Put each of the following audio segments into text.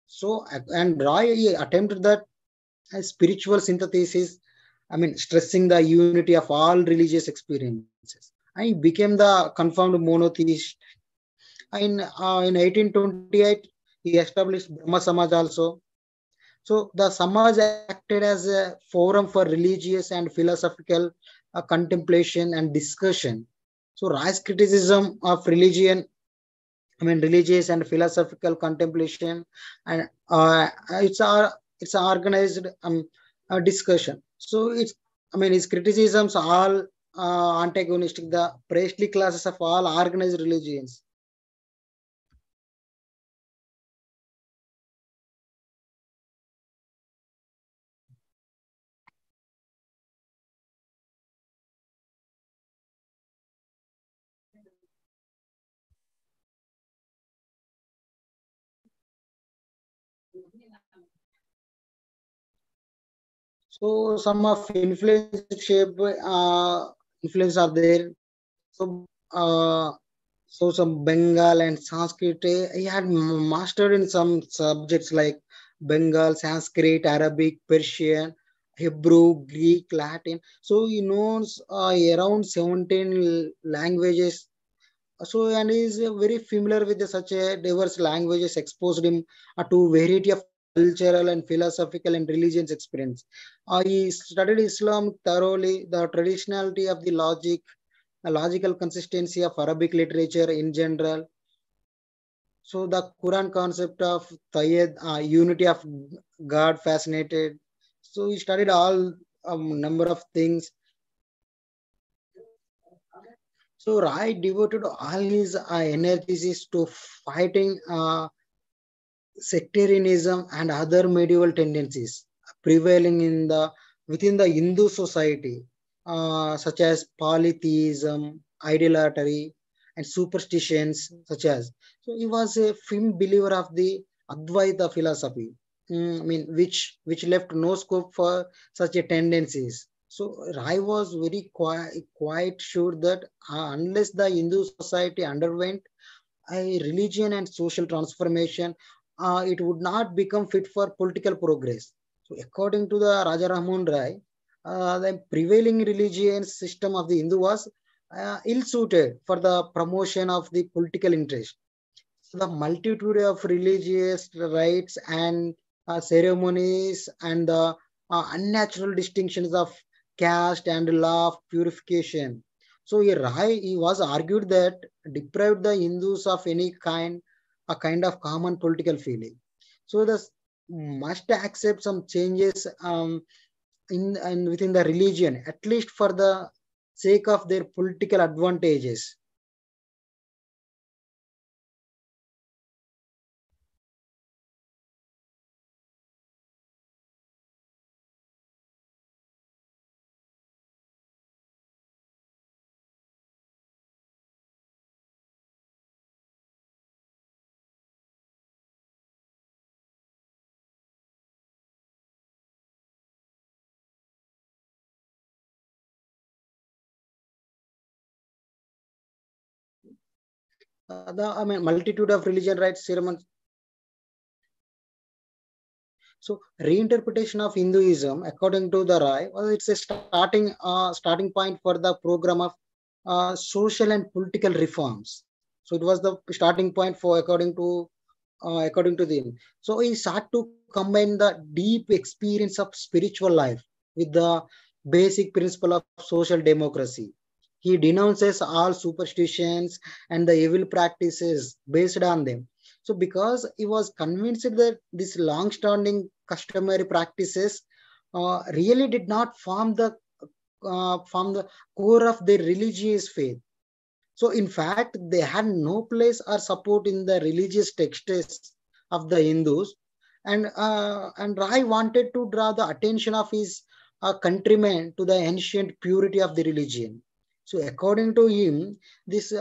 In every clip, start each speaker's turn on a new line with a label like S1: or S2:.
S1: So, and Roy he attempted that spiritual synthesis, I mean, stressing the unity of all religious experiences. And he became the confirmed monotheist. In 1828, he established Brahma Samaj also. So the Samaj acted as a forum for religious and philosophical contemplation and discussion. So Rai's criticism of religion, I mean, religious and philosophical contemplation, and it's a organized discussion. So it's, I mean, his criticisms are all antagonistic the priestly classes of all organized religions. So some of influence shape influence are there. So so some Bengal and Sanskrit. He had mastered in some subjects like Bengal, Sanskrit, Arabic, Persian, Hebrew, Greek, Latin. So he knows around 17 languages. So and he is very familiar with such a diverse languages, exposed him to variety of cultural and philosophical and religious experience. He studied Islam thoroughly, the traditionality of the logic, the logical consistency of Arabic literature in general. So the Quran concept of Tayyid, unity of God fascinated. So he studied all number of things. So Rai devoted all his energies to fighting sectarianism and other medieval tendencies prevailing in the within the Hindu society, such as polytheism, idolatry, and superstitions, such as. So he was a firm believer of the Advaita philosophy. I mean, which left no scope for such a tendencies. So Rai was very quite sure that unless the Hindu society underwent a religion and social transformation, it would not become fit for political progress. So, according to the Raja Raman Rai, the prevailing religion system of the Hindu was ill-suited for the promotion of the political interest. So, the multitude of religious rites and ceremonies and the unnatural distinctions of caste and law of purification. So he was argued that deprived the Hindus of any kind, a kind of common political feeling. So the must accept some changes in and within the religion, at least for the sake of their political advantages. The I mean multitude of religion rites ceremonies. So reinterpretation of Hinduism, according to the Rai, well, it's a starting point for the program of social and political reforms. So it was the starting point for according to them. So he sought to combine the deep experience of spiritual life with the basic principle of social democracy. He denounces all superstitions and the evil practices based on them. So, because he was convinced that these long-standing customary practices really did not form the core of their religious faith. So, in fact, they had no place or support in the religious texts of the Hindus. And Rai wanted to draw the attention of his countrymen to the ancient purity of the religion. So, according to him, this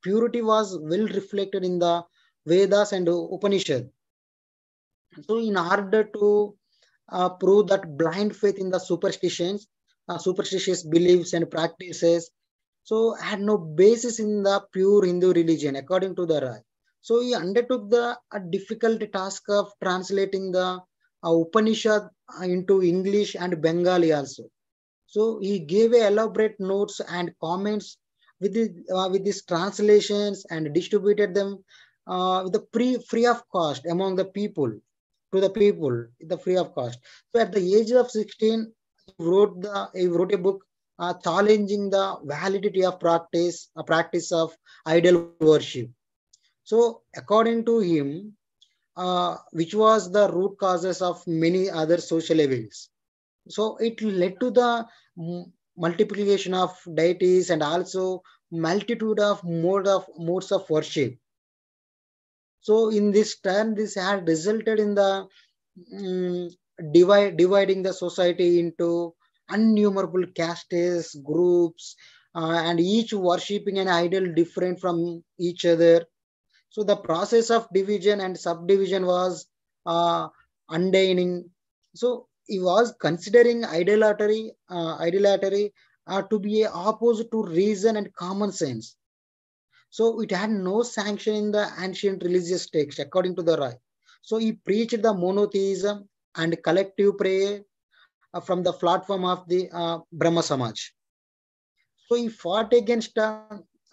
S1: purity was well reflected in the Vedas and Upanishad. So, in order to prove that blind faith in the superstitious beliefs and practices, so had no basis in the pure Hindu religion, according to the Rai. So he undertook the a difficult task of translating the Upanishad into English and Bengali also. So he gave a elaborate notes and comments with these translations and distributed them with the free of cost among the people to the people the free of cost. So at the age of 16, he wrote a book challenging the validity of practice of idol worship. So according to him, which was the root causes of many other social evils. So it led to the multiplication of deities and also multitude of modes of worship. So in this turn, this had resulted in the dividing the society into innumerable castes, groups, and each worshipping an idol different from each other. So the process of division and subdivision was uh, undying. So he was considering idolatry to be a opposite to reason and common sense. So it had no sanction in the ancient religious text, according to the Rai. So he preached the monotheism and collective prayer from the platform of the Brahma Samaj. So he fought against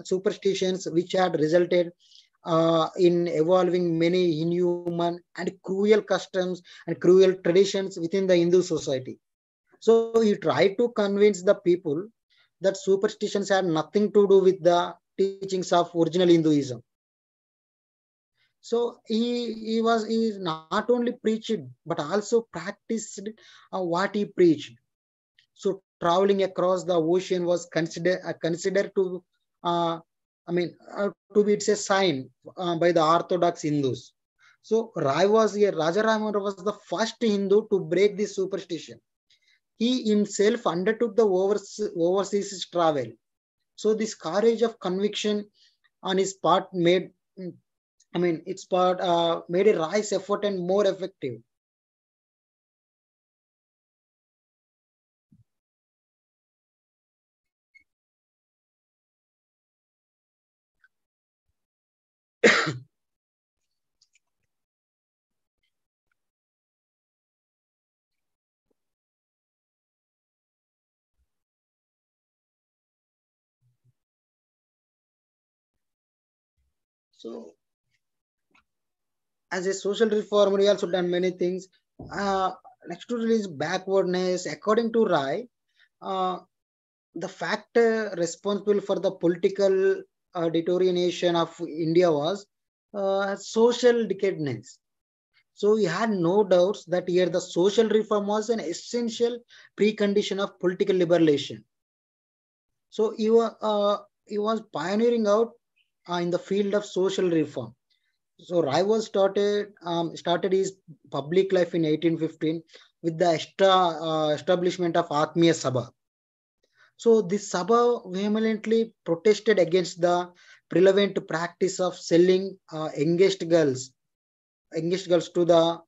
S1: superstitions which had resulted in evolving many inhuman and cruel customs and cruel traditions within the Hindu society. So he tried to convince the people that superstitions had nothing to do with the teachings of original Hinduism. So he not only preached but also practiced what he preached. So traveling across the ocean was considered to to be it's a sign by the Orthodox Hindus. So Raja Raman was the first Hindu to break this superstition. He himself undertook the overseas travel. So this courage of conviction on his part its part made a rise effort and more effective. So as a social reformer, he also done many things. Uh, Next to release backwardness, according to Rai, uh, the factor responsible for the political deterioration of India was social decadence. So he had no doubts that here the social reform was an essential precondition of political liberation. So he was pioneering out in the field of social reform. So Rai was started his public life in 1815 with the establishment of Atmiya Sabha. So this Sabha vehemently protested against the prevalent practice of selling engaged girls to the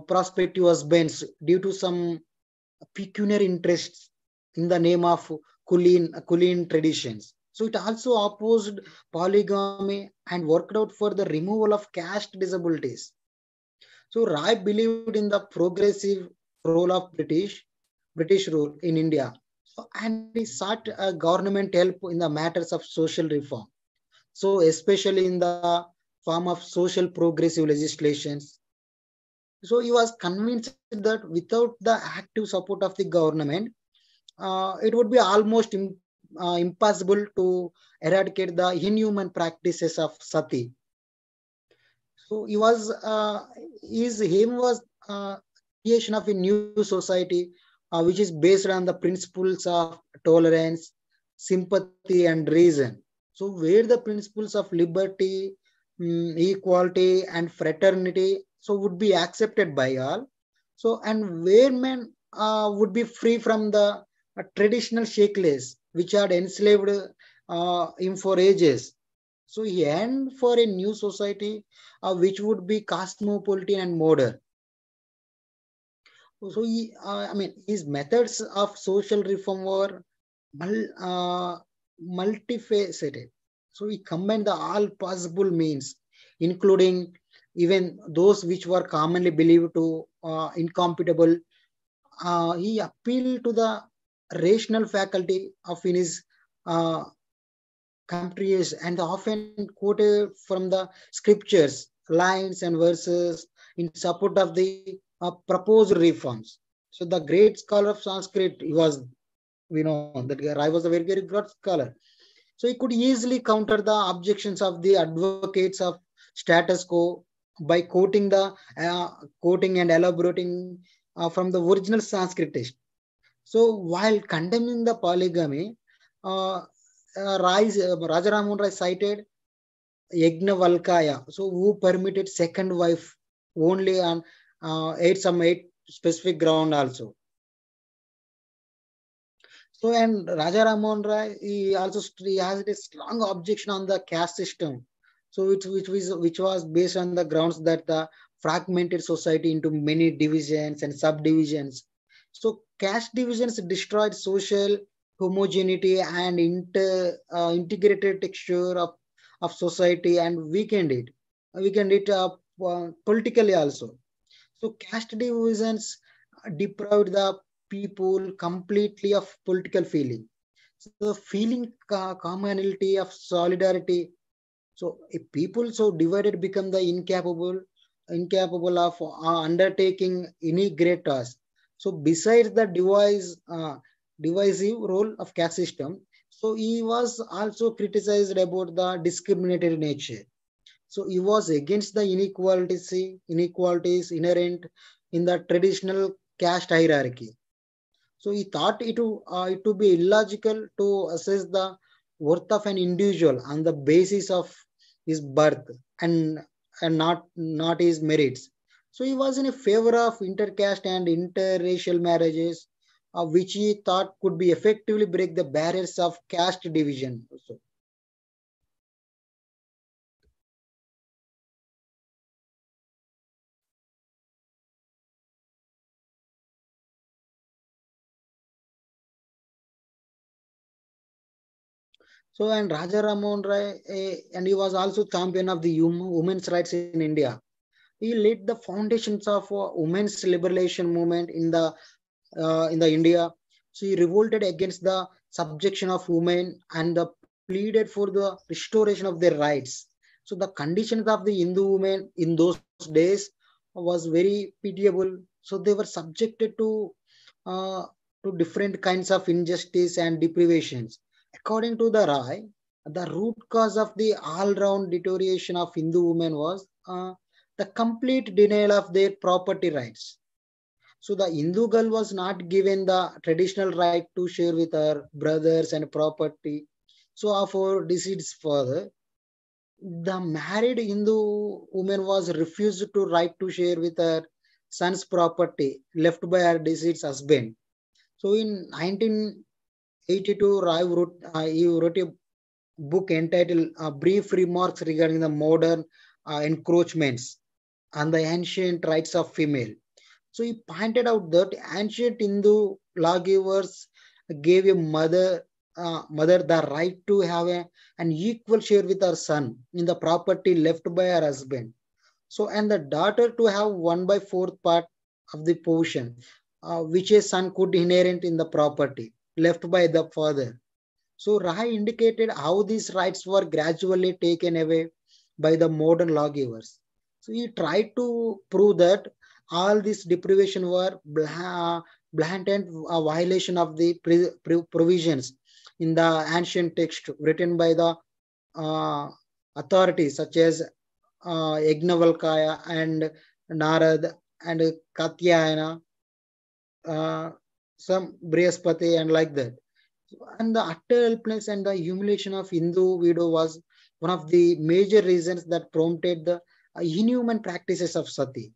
S1: prospective husbands due to some pecuniary interests in the name of Kulin traditions. So it also opposed polygamy and worked out for the removal of caste disabilities. So Rai believed in the progressive role of British rule in India. So, and he sought government help in the matters of social reform. So especially in the form of social progressive legislations. So he was convinced that without the active support of the government, it would be almost impossible to eradicate the inhuman practices of sati. So his aim was creation of a new society, which is based on the principles of tolerance, sympathy, and reason. So where the principles of liberty, equality, and fraternity so would be accepted by all. So and where men would be free from the traditional shackles which had enslaved him for ages. So he aimed for a new society which would be cosmopolitan and modern. So his methods of social reform were mul- uh, multifaceted. So he combined the all possible means, including even those which were commonly believed to incompatible. He appealed to the rational faculty of in his uh, countries and often quoted from the scriptures, lines and verses in support of the proposed reforms. So the great scholar of Sanskrit, he was, we know that Rai was a very, very good scholar. So he could easily counter the objections of the advocates of status quo by quoting and elaborating from the original Sanskrit text. So while condemning the polygamy, uh, Raja Ramohan Rai cited Yajnavalkya, so who permitted second wife only on eight specific ground also. So and Raja Ramohan Rai, he has a strong objection on the caste system. So which was based on the grounds that the fragmented society into many divisions and subdivisions. So caste divisions destroyed social homogeneity and integrated texture of society and weakened it politically also. So caste divisions deprived the people completely of political feeling. So feeling commonality of solidarity. So if people so divided become the incapable of undertaking any great task. So besides the divisive role of caste system, so he was also criticized about the discriminatory nature. So he was against the inequalities inherent in the traditional caste hierarchy. So he thought it to be illogical to assess the worth of an individual on the basis of his birth and not his merits. So he was in a favor of intercaste and interracial marriages, which he thought could be effectively break the barriers of caste division. So and Raja Ramon Rai, and he was also champion of the women's rights in India. He laid the foundations of women's liberation movement in the India. So he revolted against the subjection of women and pleaded for the restoration of their rights. So the conditions of the Hindu women in those days was very pitiable. So they were subjected uh, to different kinds of injustice and deprivations. According to the Rai, the root cause of the all-round deterioration of Hindu women was the complete denial of their property rights. So the Hindu girl was not given the traditional right to share with her brothers and property. So of her deceased father, the married Hindu woman was refused to right to share with her son's property left by her deceased husband. So in 1982, he wrote a book entitled Brief Remarks Regarding the Modern Encroachments on the Ancient Rights of Female. So he pointed out that ancient Hindu lawgivers gave a mother the right to have an equal share with her son in the property left by her husband. So and the daughter to have 1/4 part of the portion, which a son could inherit in the property left by the father. So Rai indicated how these rights were gradually taken away by the modern lawgivers. So he tried to prove that all these deprivation were blatant violation of the provisions in the ancient text written by the uh, authorities such as Yagnavalkya and Narad and Katyayana, uh, some Brihaspati and like that. And the utter helplessness and the humiliation of Hindu widow was one of the major reasons that prompted the inhuman practices of sati.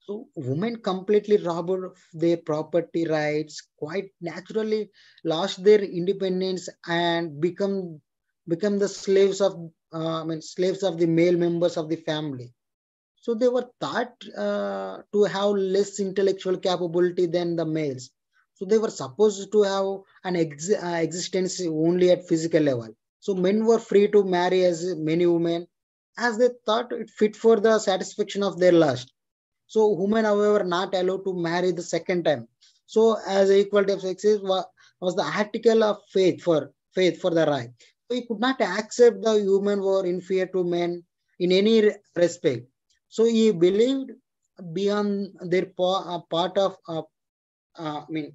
S1: So women completely robbed of their property rights, quite naturally lost their independence and become the slaves of slaves of the male members of the family. So they were thought to have less intellectual capability than the males. So they were supposed to have an existence only at physical level. So men were free to marry as many women as they thought it fit for the satisfaction of their lust. So women, however, not allowed to marry the second time. So as equality of sexes was the article of faith for the right. So he could not accept the women were inferior to men in any respect. So he believed beyond their part of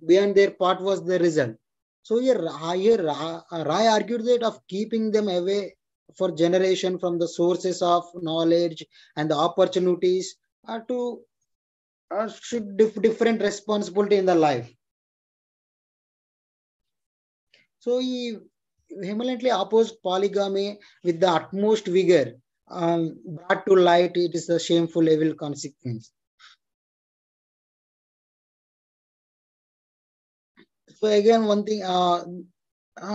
S1: beyond their part was the result. So Rai argued that of keeping them away for generation from the sources of knowledge and the opportunities to should different responsibility in the life. So he vehemently opposed polygamy with the utmost vigor. Brought to light, it is a shameful, evil consequence. So again, one thing,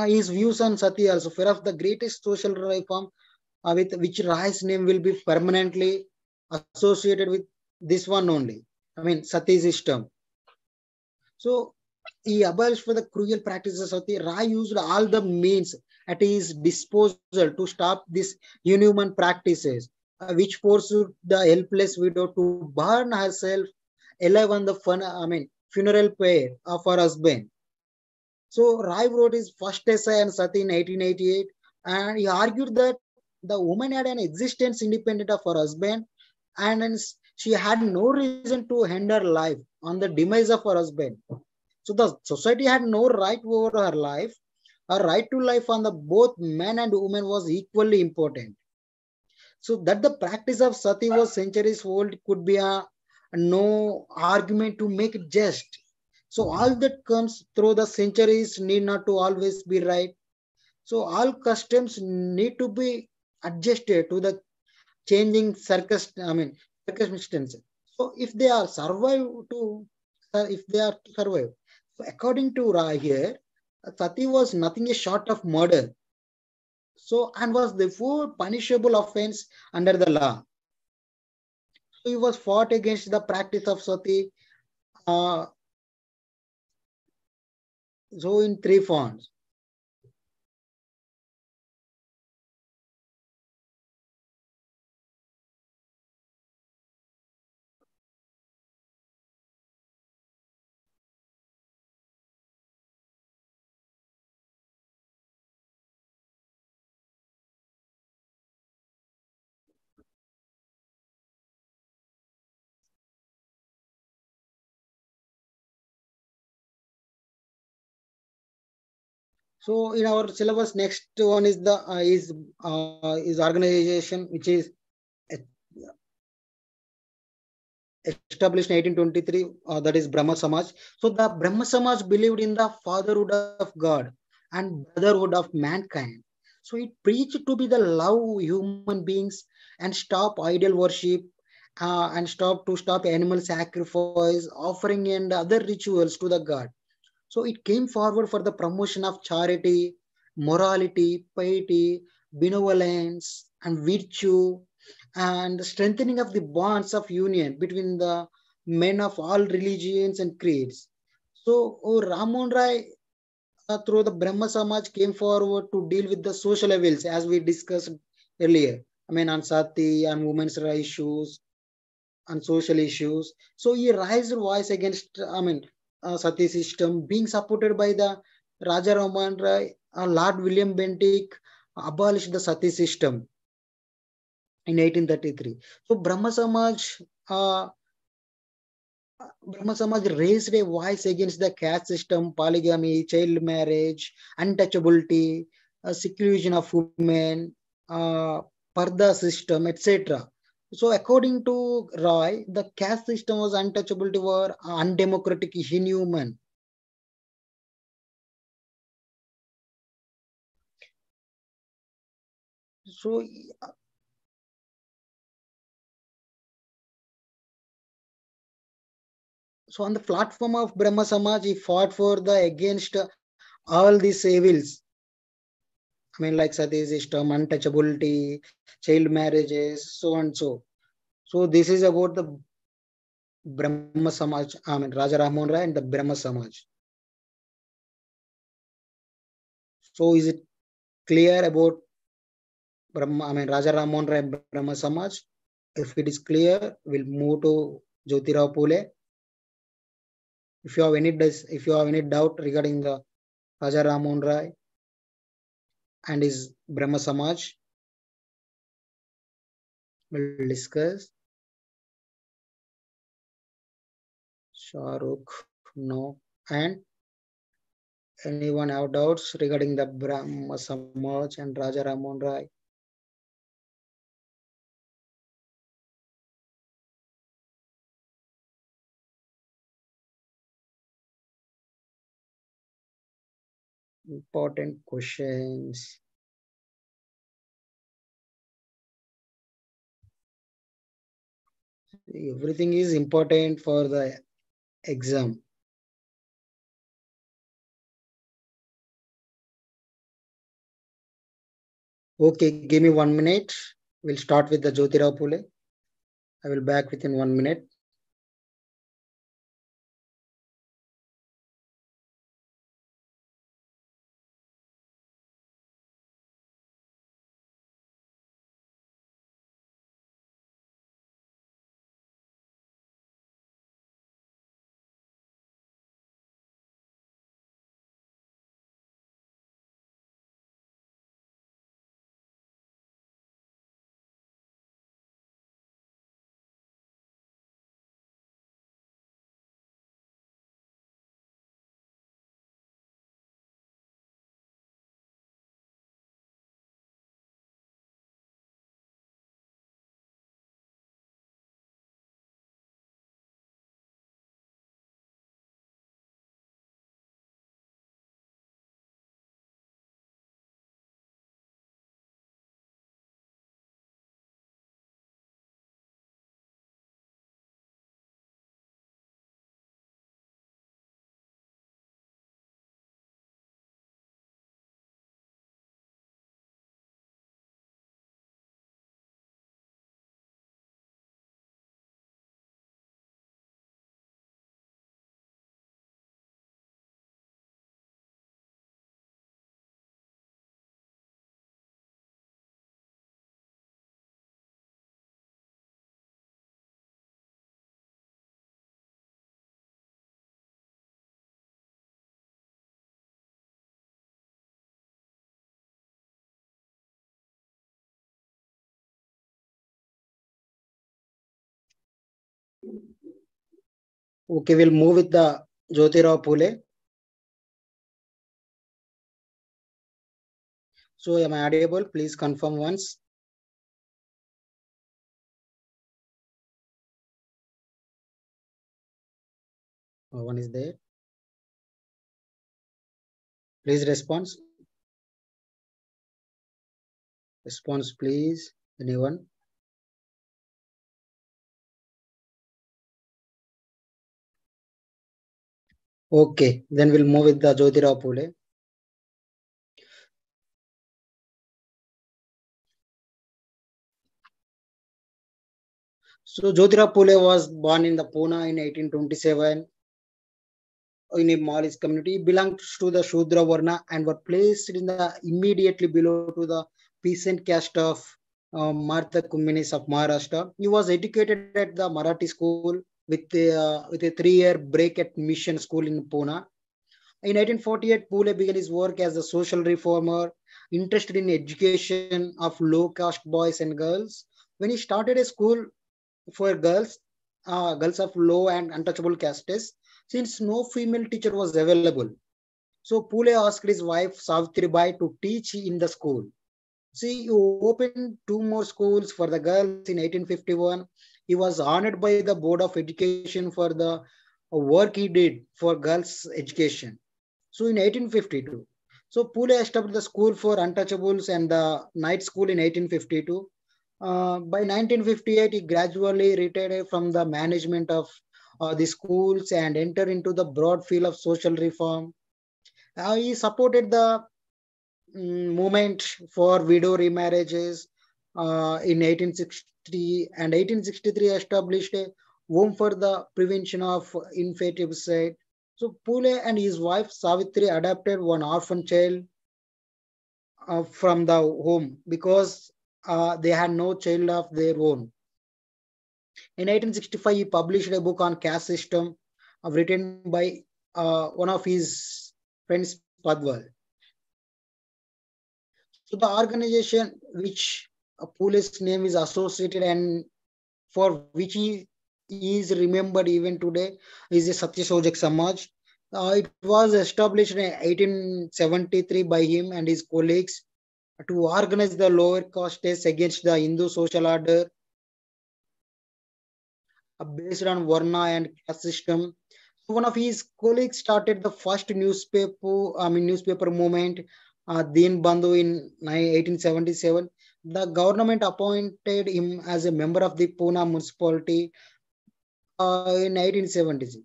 S1: his views on sati also, fear of the greatest social reform with which Rai's name will be permanently associated with this one only. I mean, sati system. So he abolished for the cruel practices of sati. Rai used all the means at his disposal to stop these inhuman practices, which forced the helpless widow to burn herself alive on the funeral pyre of her husband. So Rai wrote his first essay on sati in 1888, and he argued that the woman had an existence independent of her husband, and she had no reason to end her life on the demise of her husband. So the society had no right over her life. Her right to life on the both men and women was equally important. So that the practice of sati was centuries old could be a no argument to make it just. So all that comes through the centuries need not to always be right. So all customs need to be adjusted to the changing circumstances. So if they are if they are to survive. So according to Ra here, sati was nothing short of murder. So and was therefore punishable offense under the law. So he was fought against the practice of sati. Uh, so in three forms. So in our syllabus, next one is the is organization which is established in 1823. That is Brahma Samaj. So the Brahma Samaj believed in the fatherhood of God and brotherhood of mankind. So it preached to be the love human beings and stop idol worship and stop animal sacrifice, offering and other rituals to the God. So it came forward for the promotion of charity, morality, piety, benevolence, and virtue, and the strengthening of the bonds of union between the men of all religions and creeds. So, Ramon Rai, through the Brahma Samaj, came forward to deal with the social evils as we discussed earlier. I mean, on sati, on women's rights issues, on social issues. So he raised voice against, sati system being supported by the Raja Raman Rai, Lord William Bentinck abolished the sati system in 1833. So uh, Brahma Samaj raised a voice against the caste system, polygamy, child marriage, untouchability, seclusion of women, parda system, etc. So, according to Roy, the caste system was untouchability were undemocratic, inhuman. So, so on the platform of Brahma Samaj, he fought for the against all these evils. I mean, like sati system, untouchability, child marriages, so and so. So this is about the Brahma Samaj, I mean Raja Ramon Rai and the Brahma Samaj. So is it clear about Raja Rammohn Rai Brahma Samaj? If it is clear, we'll move to Jyotirao Phule. If you have any doubt regarding the Raja Rammohn Rai and his Brahma Samaj, we'll discuss. Shahrukh, no. And anyone have doubts regarding the Brahma Samaj and Raja Rammohn Rai? Important questions. Everything is important for the exam. Okay, give me 1 minute. We'll start with the Jyotirao Phule. I will back within 1 minute. Okay, we'll move with the Jyotirao Phule. So am I audible? Please confirm once. One is there. Please response. Response, please. Anyone? Okay, then we'll move with the Jyotirao Phule. So Jyotirao Phule was born in the Pune in 1827 in a Maoist community. He belonged to the Shudra Varna and were placed in the immediately below to the peasant caste of Martha Kumminis of Maharashtra. He was educated at the Marathi school with a 3-year break at Mission School in Pune. In 1848, Phule began his work as a social reformer, interested in education of low-caste boys and girls. When he started a school for girls of low and untouchable castes, since no female teacher was available. So Phule asked his wife Savitribai to teach in the school. See, he opened 2 more schools for the girls in 1851. He was honored by the Board of Education for the work he did for girls' education. So in 1852, so Phule established the school for untouchables and the night school in 1852. By 1958, he gradually retired from the management of the schools and entered into the broad field of social reform. He supported the movement for widow remarriages in 1860 and 1863 established a home for the prevention of infanticide. So Phule and his wife Savitri adopted one orphan child from the home because they had no child of their own. In 1865, he published a book on caste system written by one of his friends, Padwal. So the organization which Pule's name is associated and for which he is remembered even today is the Satyasojak Samaj. It was established in 1873 by him and his colleagues to organize the lower castes against the Hindu social order based on Varna and caste system. So one of his colleagues started the first newspaper movement, Deen Bandhu in 1877. The government appointed him as a member of the Pune municipality in 1870. So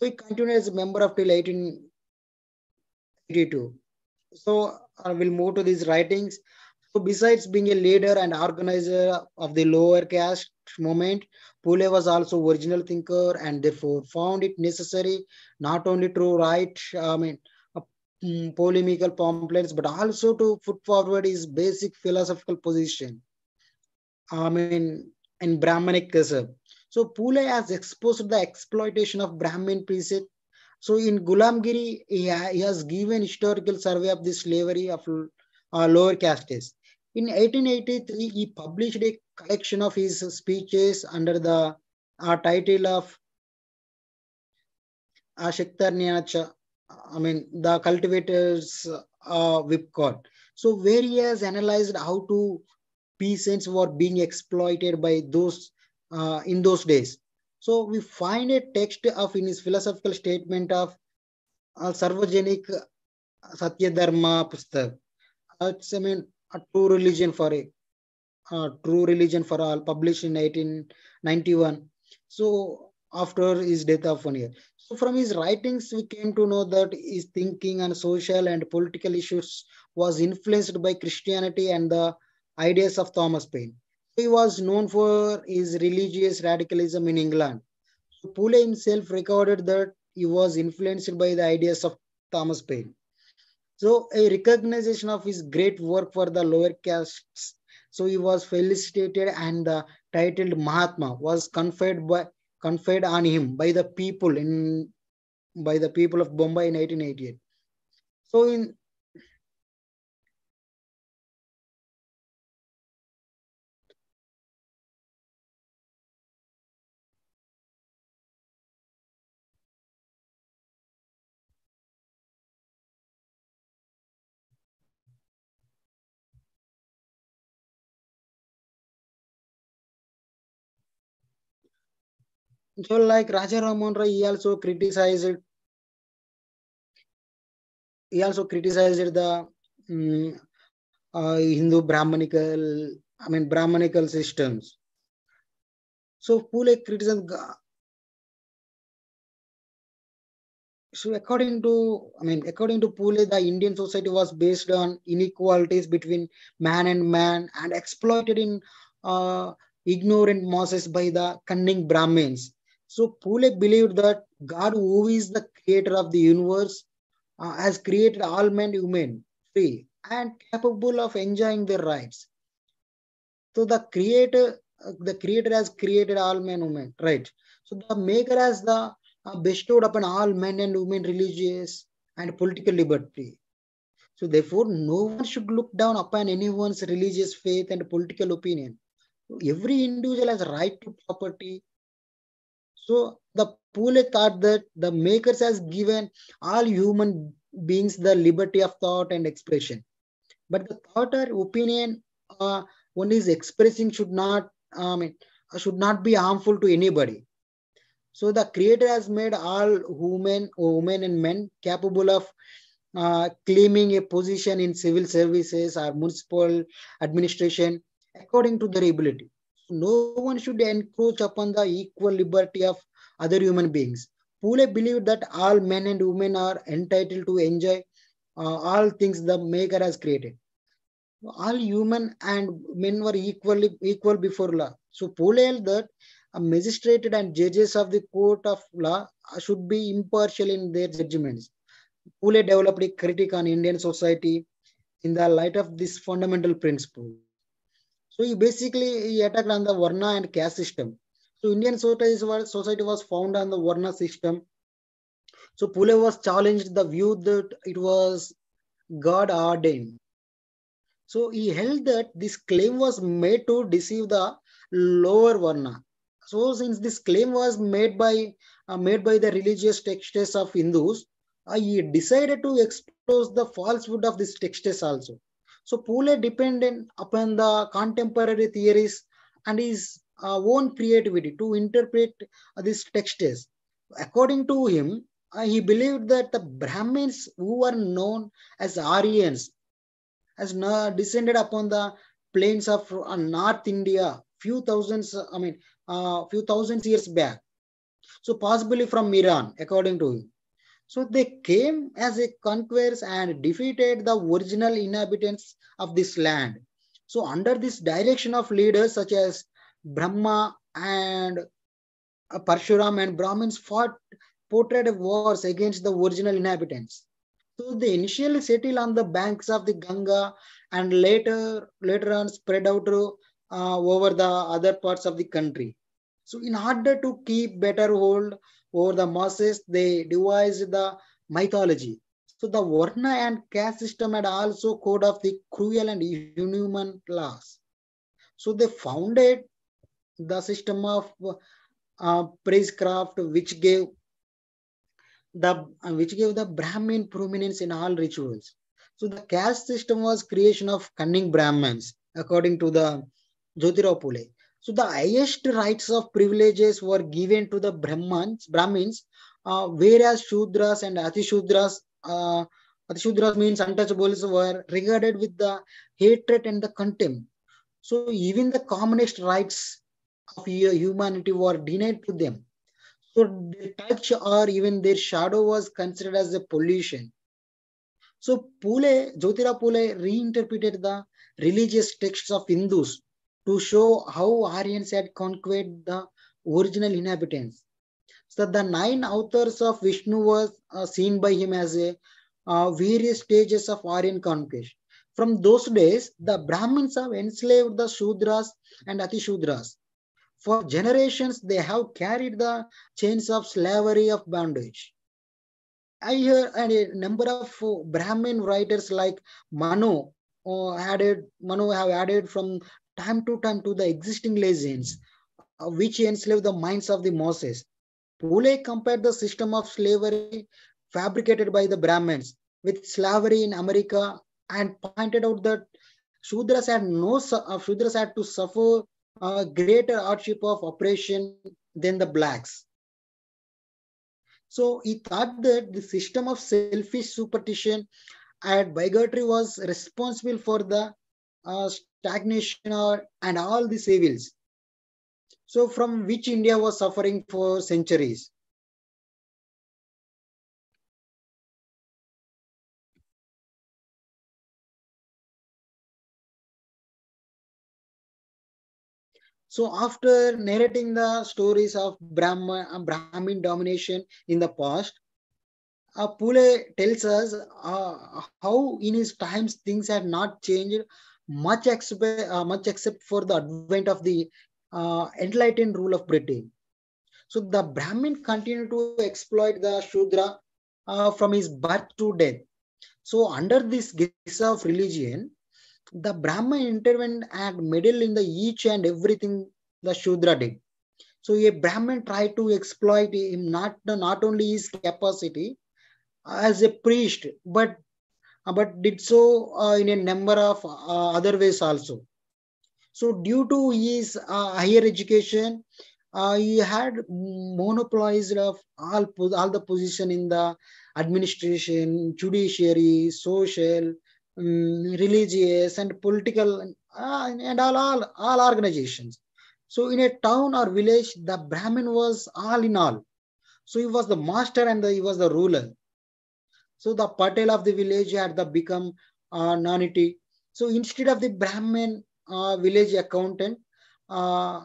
S1: he continued as a member of till 1882. So I will move to these writings. So besides being a leader and organizer of the lower caste movement, Pule was also original thinker and therefore found it necessary not only to write, uh, polemical pamphlets, but also to put forward his basic philosophical position. I mean, in Brahmanicalism. So Pule has exposed the exploitation of Brahmin precept. So in Gulamgiri, he has given historical survey of the slavery of lower castes. In 1883, he published a collection of his speeches under the title of Ashiktarnyacha, the cultivators whipcord. So where he has analyzed how to peasants were being exploited by those in those days. So we find a text of in his philosophical statement of Sarvajanik Satyadharma Pustak. It's a true religion for all, published in 1891. So after his death of 1 year. So from his writings, we came to know that his thinking on social and political issues was influenced by Christianity and the ideas of Thomas Paine. He was known for his religious radicalism in England. So Pule himself recorded that he was influenced by the ideas of Thomas Paine. So a recognition of his great work for the lower castes. So he was felicitated and the titled Mahatma was conferred on him by the people of Bombay in 1888. So in so like Raja Raman Rai, he also criticized the Hindu Brahmanical systems. So Pule criticized. So according to Pule, the Indian society was based on inequalities between man and man and exploited in uh, ignorant masses by the cunning Brahmins. So Pule believed that God, who is the creator of the universe, has created all men human, free, and capable of enjoying their rights. So the creator has created all men women, right? So the maker has the bestowed upon all men and women religious and political liberty. So therefore, no one should look down upon anyone's religious faith and political opinion. Every individual has a right to property. So the Pule thought that the makers has given all human beings the liberty of thought and expression. But the thought or opinion one is expressing should not be harmful to anybody. So the creator has made all women and men capable of claiming a position in civil services or municipal administration according to their ability. No one should encroach upon the equal liberty of other human beings. Pule believed that all men and women are entitled to enjoy all things the maker has created. All human and men were equal before law. So Pole held that a magistrate and judges of the court of law should be impartial in their judgments. Pule developed a critique on Indian society. in the light of this fundamental principle. So he attacked on the Varna and caste system. So Indian society was found on the Varna system. So Pule was challenged the view that it was God ordained. So he held that this claim was made to deceive the lower Varna. So since this claim was made by the religious texts of Hindus, he decided to expose the falsehood of these texts also. So Pule depended upon the contemporary theories and his own creativity to interpret these texts. According to him, he believed that the Brahmins who were known as Aryans has descended upon the plains of North India few thousands years back. So possibly from Iran, according to him. So they came as a conquerors and defeated the original inhabitants of this land. So under this direction of leaders such as Brahma and Parshuram and Brahmins fought portrayed wars against the original inhabitants. So they initially settled on the banks of the Ganga and later on spread out over the other parts of the country. So in order to keep better hold over the masses, they devised the mythology. So the Varna and caste system had also code of the cruel and inhuman laws. So they founded the system of priestcraft, which gave the Brahmin prominence in all rituals. So the caste system was creation of cunning Brahmins, according to the Jyotirao Phule. So the highest rights of privileges were given to the Brahmins, whereas Shudras and Atishudras means untouchables, were regarded with the hatred and the contempt. So even the commonest rights of humanity were denied to them. So their touch or even their shadow was considered as a pollution. So Jyotira Pule reinterpreted the religious texts of Hindus to show how Aryans had conquered the original inhabitants. So the nine authors of Vishnu was seen by him as a various stages of Aryan conquest. From those days, the Brahmins have enslaved the Shudras and Atishudras. For generations, they have carried the chains of slavery of bondage. I hear and a number of Brahmin writers like Manu have added from time to time to the existing legends, which enslaved the minds of the Moses. Pule compared the system of slavery fabricated by the Brahmins with slavery in America and pointed out that Shudras had to suffer a greater hardship of oppression than the blacks. So he thought that the system of selfish superstition and bigotry was responsible for the stagnation and all these evils. So from which India was suffering for centuries. So after narrating the stories of Brahmin domination in the past, Pule tells us how in his times things had not changed much except for the advent of the enlightened rule of Britain. So the Brahmin continued to exploit the Shudra from his birth to death. So under this guise of religion, the Brahmin intervened and meddled in the each and everything the Shudra did. So a Brahmin tried to exploit him not only his capacity as a priest, but did so in a number of other ways also. So due to his higher education, he had monopolized of all the position in the administration, judiciary, social, religious, and political, and all organizations. So in a town or village, the Brahmin was all in all. So he was the master and he was the ruler. So the Patel of the village had the become nonity. So instead of the Brahmin village accountant, uh,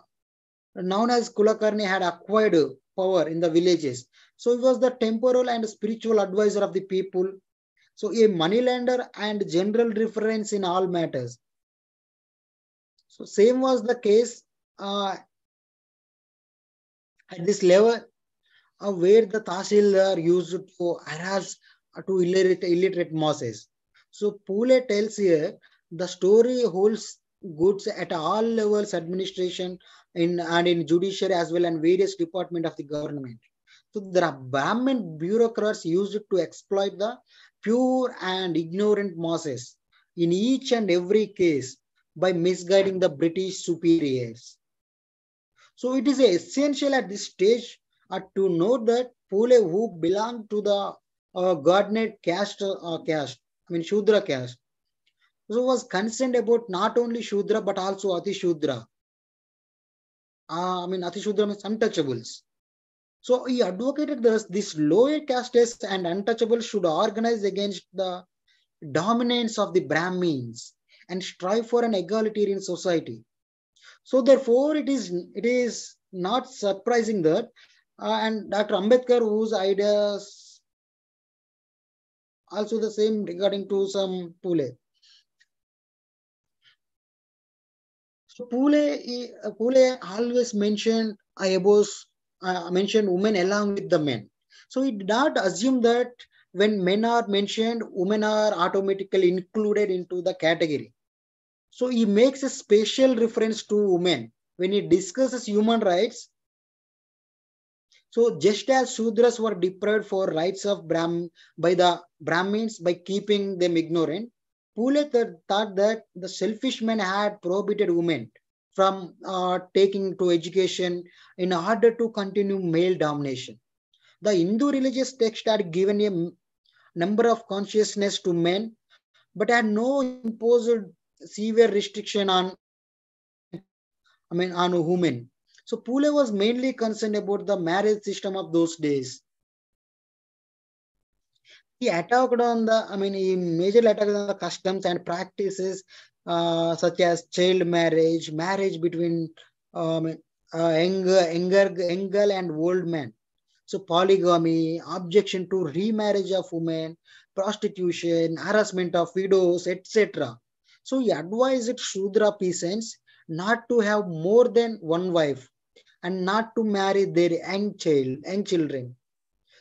S1: known as Kulakarni, had acquired power in the villages. So he was the temporal and spiritual advisor of the people, So a moneylender and general reference in all matters. So same was the case at this level where the Tahsildar used to harass to illiterate masses. So Pule tells here the story holds goods at all levels, administration and in judiciary as well and various department of the government. So the Brahmin bureaucrats used to exploit the pure and ignorant masses in each and every case by misguiding the British superiors. So it is essential at this stage to note that Pule, who belonged to the Gardner caste, I mean Shudra caste, so was concerned about not only Shudra but also Ati Shudra. I mean Ati Shudra means untouchables. So he advocated this lower castes and untouchables should organize against the dominance of the Brahmins and strive for an egalitarian society. So therefore, it is not surprising that and Dr. Ambedkar, whose ideas also the same regarding to some Pule. So Pule always mentioned women along with the men. So he did not assume that when men are mentioned, women are automatically included into the category. So he makes a special reference to women when he discusses human rights. So just as Shudras were deprived for rights of by the Brahmins by keeping them ignorant, Pule thought that the selfish men had prohibited women from taking to education in order to continue male domination. The Hindu religious text had given a number of consciousness to men, but had no imposed severe restriction on women. So Pule was mainly concerned about the marriage system of those days. He attacked on he majorly attacked on the customs and practices such as child marriage, marriage between younger and old men. So polygamy, objection to remarriage of women, prostitution, harassment of widows, etc. So he advised Shudra peasants not to have more than one wife and not to marry their young children.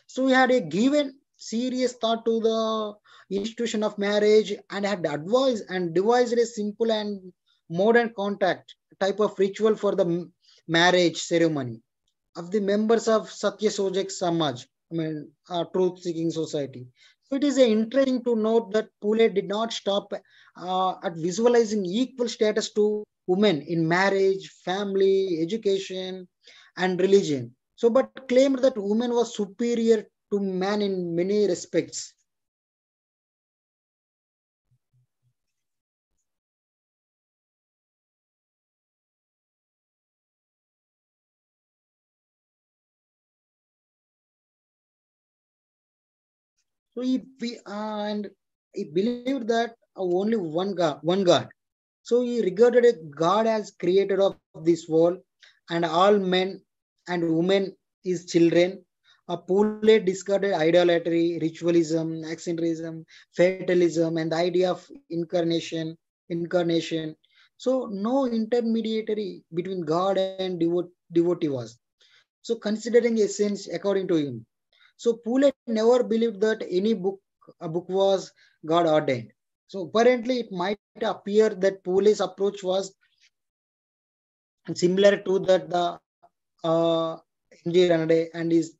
S1: So he had a given serious thought to the institution of marriage and had advised and devised a simple and modern contact type of ritual for the marriage ceremony of the members of Satya Sojak Samaj, truth seeking society. So it is interesting to note that Pule did not stop at visualizing equal status to women in marriage, family, education, and religion. So, but claimed that women was superior to man in many respects. So and he believed that only one God. So he regarded a God as creator of this world, and all men and women his children. Pule discarded idolatry, ritualism, eccentricism, fatalism, and the idea of incarnation. So no intermediary between God and devotee was. So considering essence according to him. So Pule never believed that a book was God ordained. So apparently it might appear that Pule's approach was similar to that the MG Ranade and his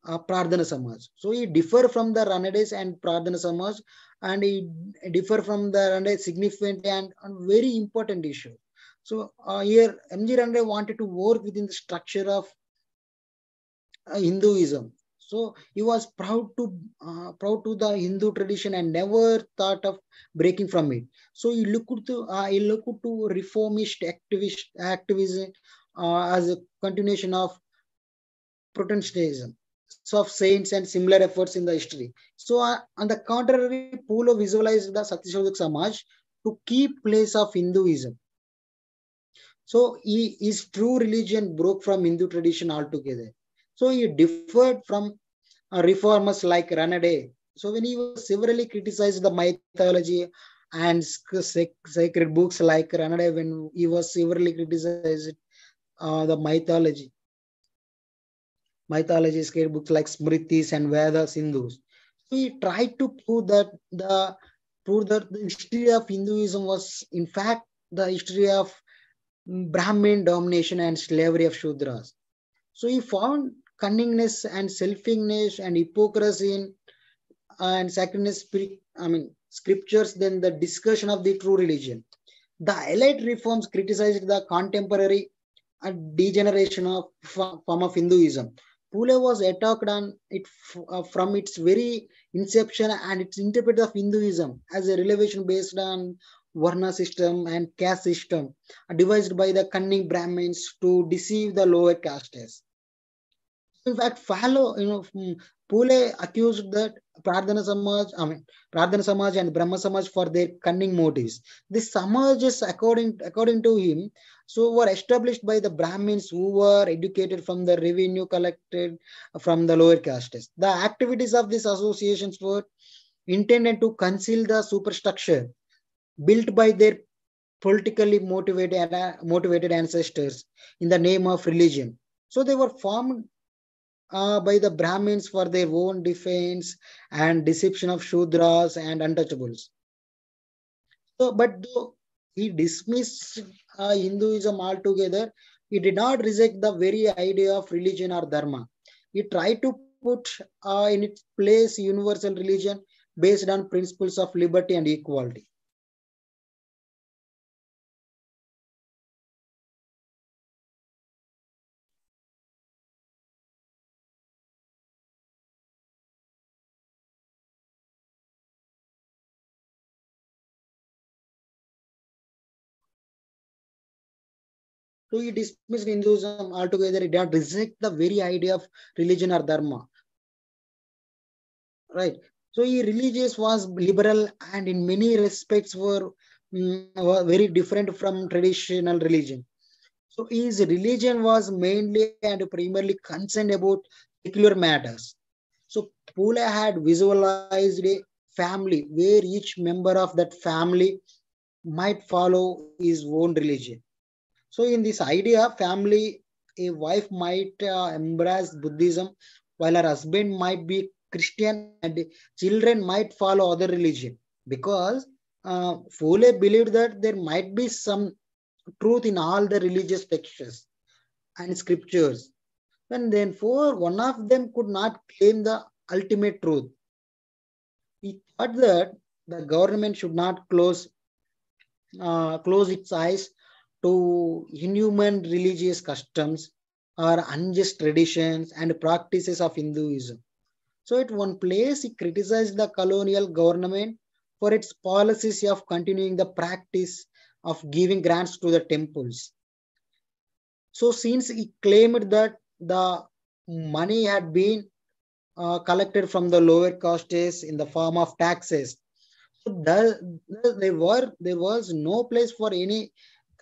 S1: Pradhana Samaj. So he differ from the Ranades and Pradhana Samaj, and he differ from the Ranade significantly and very important issue. So here MG Ranade wanted to work within the structure of Hinduism. So he was proud to the Hindu tradition and never thought of breaking from it. So he looked to reformist activism as a continuation of Protestantism, so of saints and similar efforts in the history. So on the contrary, Pule visualized the Satyashodhak Samaj to keep place of Hinduism. So his true religion broke from Hindu tradition altogether. So he differed from reformers like Ranade. So when he was severely criticized the mythology and sacred books like Ranade, when he was severely criticized the mythology sacred books like Smritis and Vedas, Hindus. So he tried to prove that the history of Hinduism was in fact the history of Brahmin domination and slavery of Shudras. So he found cunningness and selfishness and hypocrisy in and sacredness, scriptures than the discussion of the true religion. The allied reforms criticized the contemporary degeneration of form of Hinduism. Pule was attacked on it from its very inception and its interpretation of Hinduism as a revelation based on Varna system and caste system devised by the cunning Brahmins to deceive the lower castes. In fact, Pule accused that Pradhana Samaj and Brahma Samaj for their cunning motives. These Samajas, according to him, so were established by the Brahmins who were educated from the revenue collected from the lower castes. The activities of these associations were intended to conceal the superstructure built by their politically motivated ancestors in the name of religion. So they were formed by the Brahmins for their own defense and deception of Shudras and untouchables. So, but though he dismissed Hinduism altogether, he did not reject the very idea of religion or dharma. He tried to put in its place universal religion based on principles of liberty and equality. So he dismissed Hinduism altogether. He did not reject the very idea of religion or dharma. Right. So he religious was liberal and in many respects were very different from traditional religion. So his religion was mainly and primarily concerned about secular matters. So Pule had visualized a family where each member of that family might follow his own religion. So in this idea, family, a wife might embrace Buddhism, while her husband might be Christian, and children might follow other religion. Because Fole believed that there might be some truth in all the religious textures and scriptures, and therefore one of them could not claim the ultimate truth. He thought that the government should not close its eyes to inhuman religious customs or unjust traditions and practices of Hinduism. So, at one place, he criticized the colonial government for its policies of continuing the practice of giving grants to the temples. So, since he claimed that the money had been collected from the lower castes in the form of taxes, so there was no place for any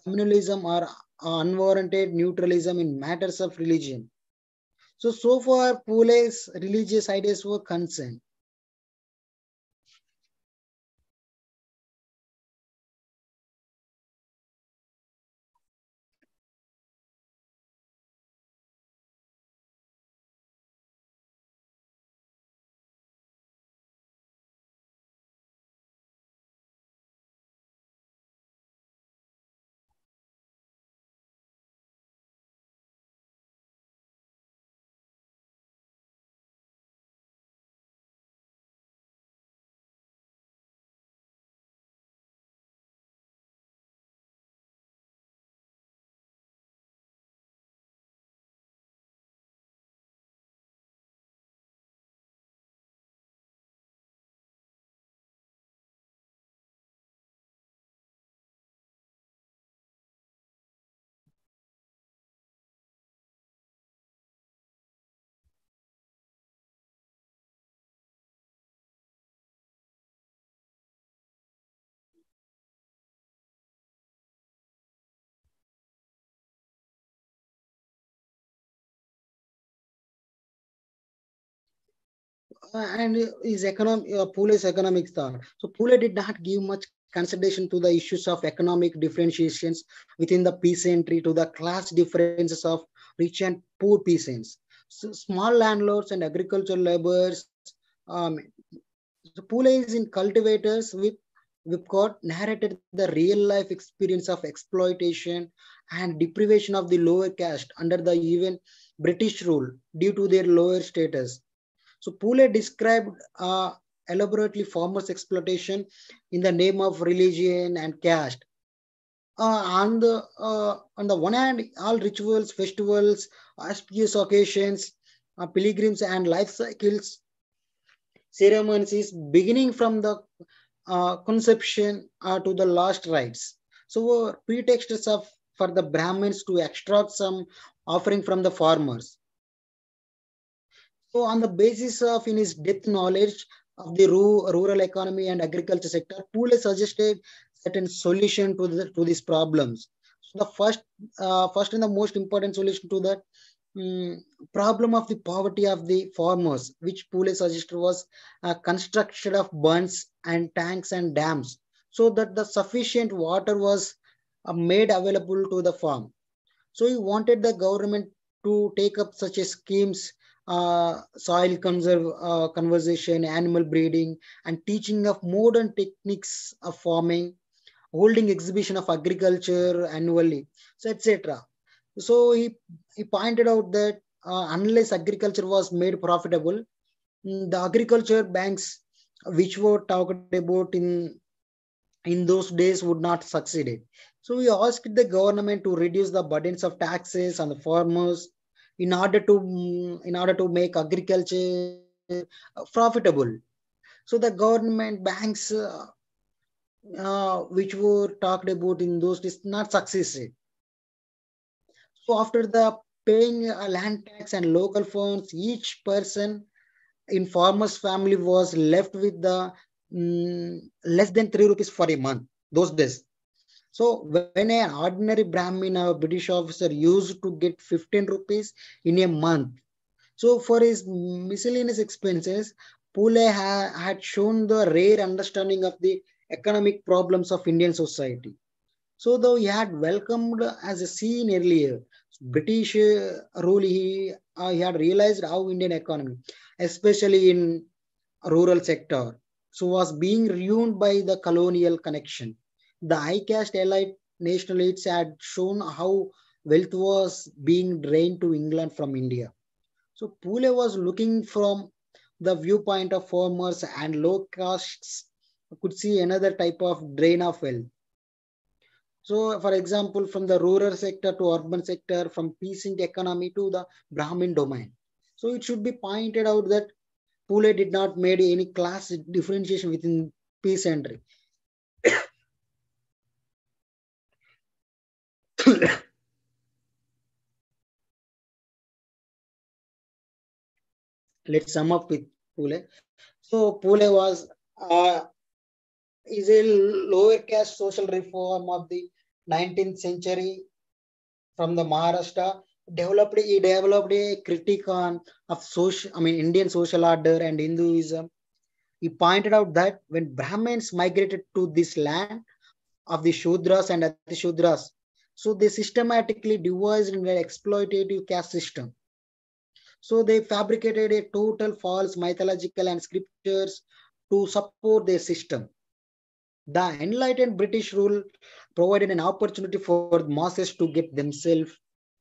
S1: communalism or unwarranted neutralism in matters of religion. So far, Pule's religious ideas were concerned. and his Pule's economic thought. So Pule did not give much consideration to the issues of economic differentiations within the peasantry, to the class differences of rich and poor peasants. So small landlords and agricultural laborers. So Pule is in cultivators with Whipcott narrated the real life experience of exploitation and deprivation of the lower caste under the even British rule due to their lower status. So Pule described elaborately farmers' exploitation in the name of religion and caste. On the one hand, all rituals, festivals, auspicious occasions, pilgrims, and life cycles ceremonies beginning from the conception to the last rites. So pretexts of for the Brahmins to extract some offering from the farmers. So, on the basis of in his depth knowledge of the rural economy and agriculture sector, Pule suggested certain solution to these problems. So, the first and the most important solution to that mm, problem of the poverty of the farmers, which Pule suggested was construction of bunds and tanks and dams, so that the sufficient water was made available to the farm. So he wanted the government to take up such as schemes, conservation, animal breeding, and teaching of modern techniques of farming, holding exhibition of agriculture annually, so etc. So he pointed out that unless agriculture was made profitable, the agriculture banks, which were talked about in those days, would not succeed. So we asked the government to reduce the burdens of taxes on the farmers in order to make agriculture profitable. So the government banks, which were talked about in those days, not succeeded. So after the paying land tax and local funds, each person in farmer's family was left with the less than 3 rupees for a month those days. So when an ordinary Brahmin or British officer used to get 15 rupees in a month, so for his miscellaneous expenses, Pule had shown the rare understanding of the economic problems of Indian society. So though he had welcomed as a seen earlier British rule, he had realized how Indian economy, especially in rural sector, so was being ruined by the colonial connection. The high caste elite nationalists had shown how wealth was being drained to England from India. So Pule was looking from the viewpoint of farmers and low castes could see another type of drain of wealth. So, for example, from the rural sector to urban sector, from peasant economy to the Brahmin domain. So, it should be pointed out that Pule did not made any class differentiation within peasantry. Let's sum up with Pule. So, Pule was is a lower caste social reform of the 19th century from the Maharashtra. He developed a critique on of social, I mean Indian social order and Hinduism. He pointed out that when Brahmins migrated to this land of the Shudras and Atishudras, so they systematically devised an exploitative caste system. So they fabricated a total false mythological and scriptures to support their system. The enlightened British rule provided an opportunity for masses to get themselves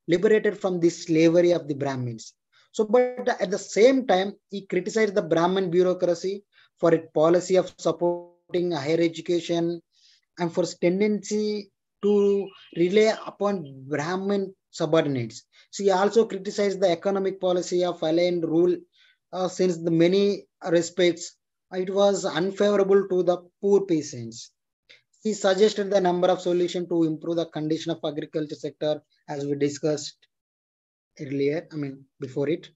S1: liberated from the slavery of the Brahmins. So, but at the same time, he criticized the Brahmin bureaucracy for its policy of supporting higher education and for its tendency to rely upon Brahmin subordinates. So, he also criticized the economic policy of aligned rule since the many respects it was unfavorable to the poor peasants. He suggested the number of solutions to improve the condition of agriculture sector as we discussed earlier, I mean before it.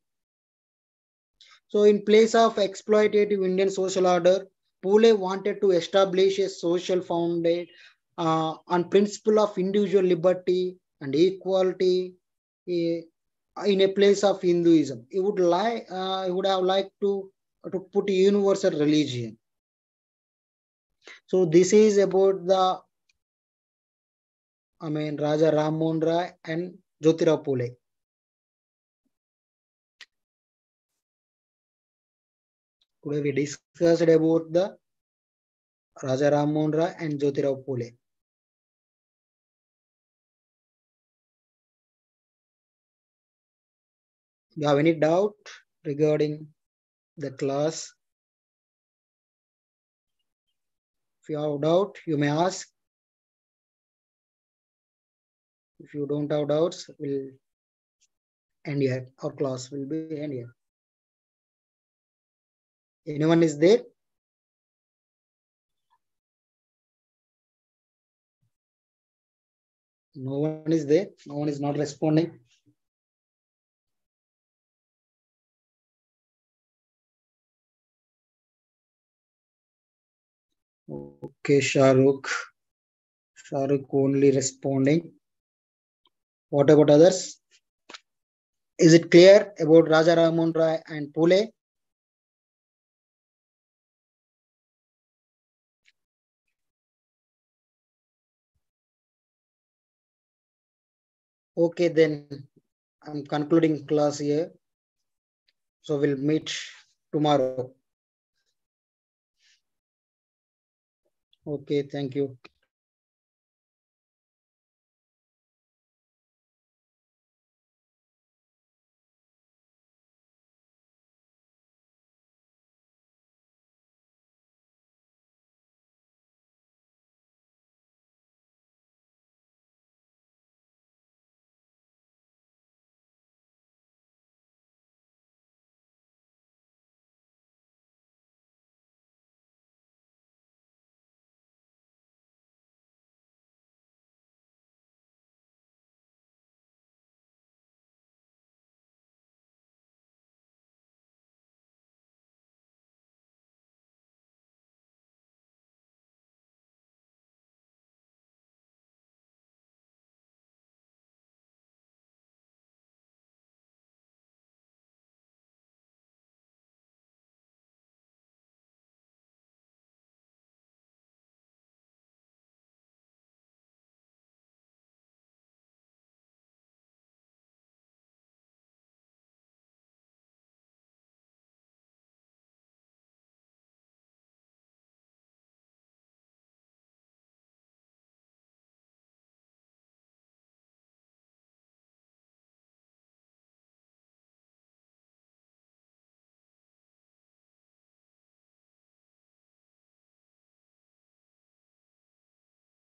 S1: So in place of exploitative Indian social order, Pule wanted to establish a social founded on principle of individual liberty and equality eh, in a place of Hinduism. He would have liked to to put universal religion. So this is about the, Raja Ram Mohan Rai and Jyotirao Phule. Today we discussed about the Raja Ram Mohan Rai and Jyotirao Phule. You have any doubt regarding the class? If you have doubt, you may ask. If you don't have doubts, we'll end here. Our class will be end here. Anyone is there? No one is there. No one is not responding. Okay, Shahrukh. Shahrukh only responding. What about others? Is it clear about Raja Ram Mohan Rai and Phule? Okay, then I'm concluding class here. So we'll meet tomorrow. Okay, thank you.